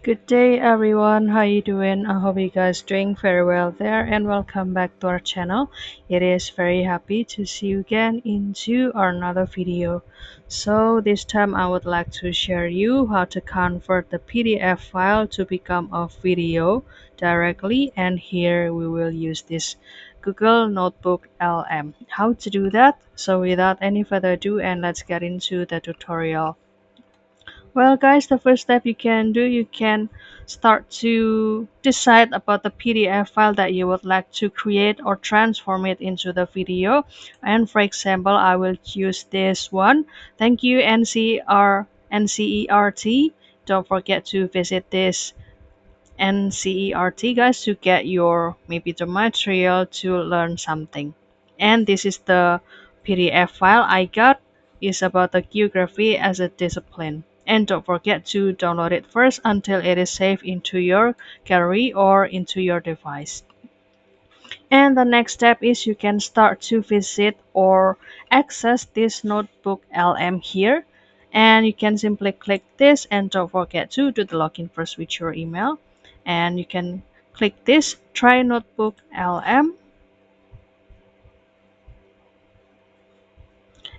Good day everyone, how you doing? I hope you guys doing very well there and welcome back to our channel. It is very happy to see you again into another video. So this time I would like to share you how to convert the PDF file to become a video directly, and here we will use this Google Notebook LM. How to do that? So without any further ado, and let's get into the tutorial. Well, guys, the first step you can do, you can start to decide about the PDF file that you would like to create or transform it into the video. And for example, I will use this one. Thank you, NCERT. Don't forget to visit this NCERT, guys, to get your maybe the material to learn something. And this is the PDF file I got. Is about the geography as a discipline. And don't forget to download it first until it is saved into your gallery or into your device. And the next step is you can start to visit or access this notebook LM here. And you can simply click this, and don't forget to do the login first with your email. And you can click this try notebook LM.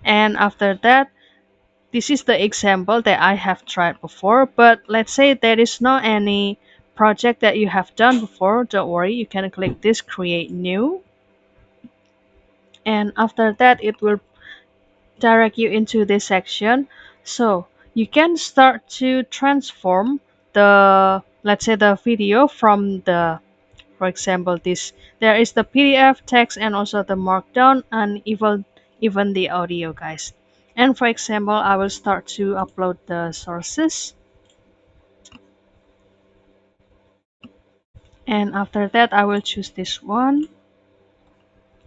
And after that, this is the example that I have tried before, but let's say there is not any project that you have done before. Don't worry, you can click this create new, and after that it will direct you into this section. So you can start to transform the, let's say, the video from the, for example, this, there is the PDF text and also the markdown and even the audio, guys. And for example, I will start to upload the sources. And after that, I will choose this one.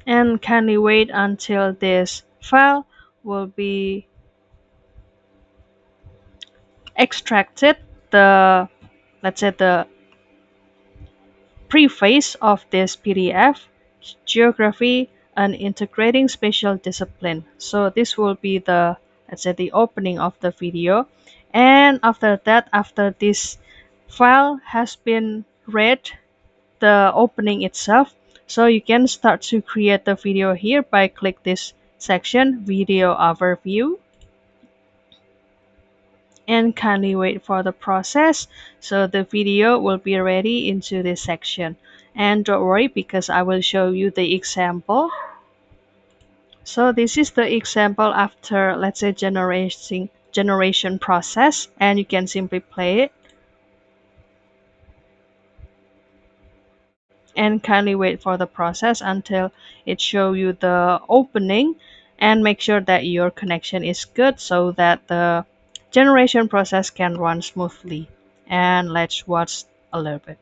And kindly wait until this file will be extracted. The, let's say, the preface of this PDF, geography and integrating special discipline. So this will be the, let's say, the opening of the video. And after that, after this file has been read, the opening itself, so you can start to create the video here by click this section video overview, and kindly wait for the process. So the video will be ready into this section, and don't worry because I will show you the example. So this is the example after, let's say, generation process, and you can simply play it and kindly wait for the process until it show you the opening, and make sure that your connection is good so that the generation process can run smoothly. And let's watch a little bit.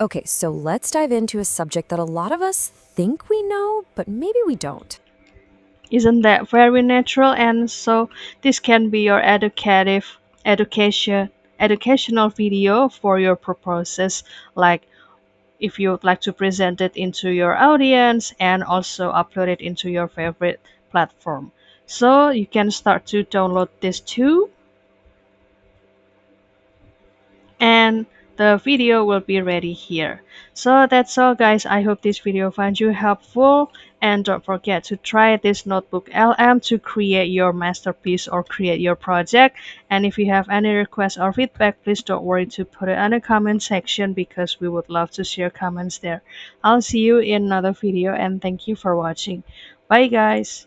Okay, so let's dive into a subject that a lot of us think we know, but maybe we don't. Isn't that very natural? And so this can be your educational video for your purposes, like if you would like to present it into your audience and also upload it into your favorite platform. So you can start to download this too, and the video will be ready here. So that's all, guys. I hope this video finds you helpful, and don't forget to try this notebook LM to create your masterpiece or create your project. And if you have any requests or feedback, please don't worry to put it in the comment section because we would love to share comments there. I'll see you in another video, and thank you for watching. Bye, guys.